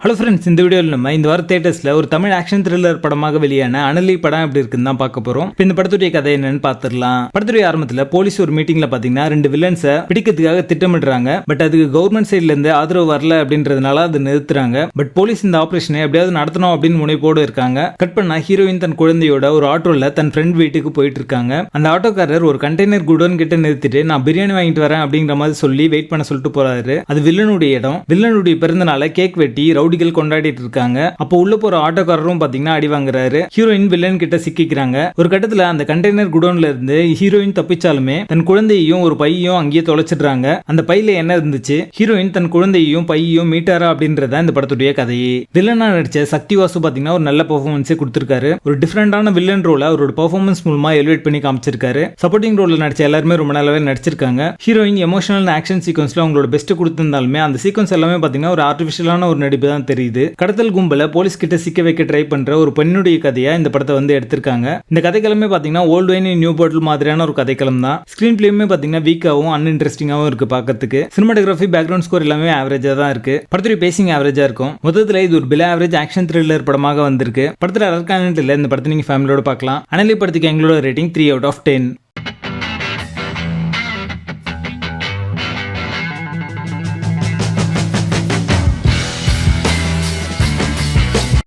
Hello friends, இந்த வீடியோவில் நம்ம இந்த வார தியேட்டர்ஸில் ஒரு தமிழ் ஆக்ஷன் த்ரில்லர் படமாக வெளியான அனலி படம் எப்படி இருக்குன்னு தான் பார்க்க போகிறோம். இப்போ இந்த படத்துடைய கதை என்னன்னு பார்த்துடலாம். படத்துடைய ஆரம்பத்தில் போலீஸ் ஒரு மீட்டிங்கில் பார்த்தீங்கன்னா 2 வில்லன்ஸை பிடிக்கிறதுக்காக திட்டமிடுறாங்க. பட் அதுக்கு கவர்மெண்ட் சைட்லேருந்து ஆதரவு வரல அப்படின்றதுனால அதை நிறுத்துறாங்க. பட் போலீஸ் இந்த ஆப்ரேஷனை எப்படியாவது நடத்தணும் அப்படின்னு முனைப்போடு இருக்காங்க. கட் பண்ணா ஹீரோயின் தன் குழந்தையோட ஒரு ஆட்டோவில் தன் ஃப்ரெண்ட் வீட்டுக்கு போயிட்டு இருக்காங்க. அந்த ஆட்டோக்காரர் ஒரு கண்டெய்னர் குடோன் கிட்ட நிறுத்திட்டு நான் பிரியாணி வாங்கிட்டு வரேன் அப்படிங்கிற மாதிரி சொல்லி வெயிட் பண்ண சொல்லிட்டு போறாரு. அது வில்லனுடைய இடம். வில்லனுடைய பிறந்தநாளை கேக் வெட்டி ரவுடிகள் கொண்டாடிட்டு இருக்காங்க. அப்போ உள்ள போற ஆட்டோக்காரரும் பாத்தீங்கன்னா அடி வாங்குறாரு. ஹீரோயின் வில்லன் கிட்ட சிக்கிக்கிறாங்க. ஒரு கட்டத்துல அந்த கண்டெய்னர் குடோன்ல இருந்து ஹீரோயின் தப்பிச்சாலுமே தன் குழந்தையையும் ஒரு பையையும் அங்கேயே தொலைச்சிடுறாங்க. அந்த பையில என்ன இருந்துச்சு, ஹீரோயின் தன் குழந்தையையும் பையையும் மீட்டாரா அப்படின்றத இந்த படத்துடைய கதையே. வில்லனா நடிச்ச சக்தி வாசு பாத்தீங்கன்னா ஒரு நல்ல பெர்ஃபார்மன்ஸே கொடுத்திருக்காரு. ஒரு டிஃபரெண்டான வில்லன் ரோல அவரோட பெர்ஃபார்மன்ஸ் மூலமா எலிவேட் பண்ணி காமிச்சிருக்காரு. சப்போர்ட்டிங் ரோல்ல நடிச்ச எல்லாருமே ரொம்ப நல்லாவே நடிச்சிருக்காங்க. ஹீரோயின் எமோஷனல் ஆக்ஷன் சீக்வன்ஸ்ல அவங்களோட பெஸ்ட் கொடுத்திருந்தாலுமே அந்த சீக்வன்ஸ் எல்லாமே பாத்தீங்கன்னா ஒரு ஆர்டிபிஷியலான ஒரு நடிப்பு தான் தெரியுது. கடத்தல் கும்பல போலீஸ் கிட்ட சிக்க வைக்க ட்ரை பண்ற ஒரு பெண்ணுடைய கதையா இந்த படத்தை எடுத்திருக்காங்க. இந்த கதைக்களமே பாத்தீங்கன்னா ஓல்டு வைன் நியூ பாட்டில் மாதிரியான ஒரு கதைக்களம் தான். ஸ்கிரீன் பிளேயுமே பாத்தீங்கன்னா வீக்காவும் அன்இன்ட்ரெஸ்டிங்காவும் இருக்கு பார்க்கிறதுக்கு. சினிமாட்டோகிராஃபி, பேக்ரவுண்ட் ஸ்கோர் எல்லாமே ஆவரேஜா தான் இருக்கு. படத்துடைய பேசிங் ஆவரேஜா இருக்கும். மொத்தத்துல இது ஒரு பிலோ ஆவரேஜ் ஆக்ஷன் த்ரில்லர் படமாக வந்திருக்கு. படத்துல அரக்கானட் இல்ல. இந்த படத்தை நீங்க ஃபேமிலியோட பார்க்கலாம். அனலி படத்துக்கு எங்களோட ரேட்டிங் 3 out of 10.